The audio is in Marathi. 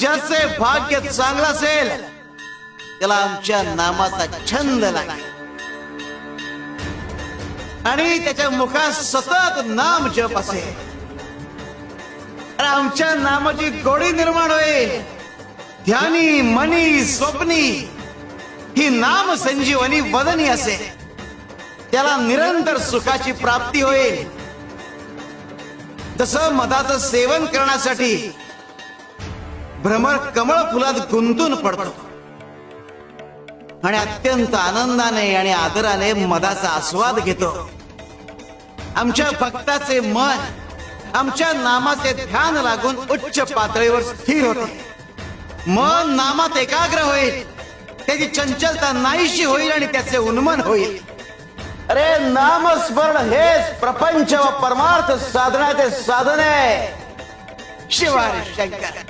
ज्याचे भाग्य चांगलं असेल त्याला आमच्या नामाचा छंद लागेल आणि त्याच्या मुखात सतत नाम जप असेल. आमच्या नामाची गोडी निर्माण होईल. ध्यानी मनी स्वप्नी ही नाम संजीवनी वदनी असेल. त्याला निरंतर सुखाची प्राप्ती होईल. तसं मधाचं सेवन करण्यासाठी भ्रमर कमळ फुलात गुंतून पडतो आणि अत्यंत आनंदाने आणि आदराने मधाचा आस्वाद घेतो. आमच्या भक्ताचे मन आमच्या नामाचे ध्यान लागून उच्च पातळीवर स्थिर होते. मन नामात एकाग्र होईल. त्याची चंचलता नाहीशी होईल आणि त्याचे उन्मन होईल. अरे नामस्मरण हेच प्रपंच व परमार्थ साधनाचे साधन आहे. शिवाय शंकर.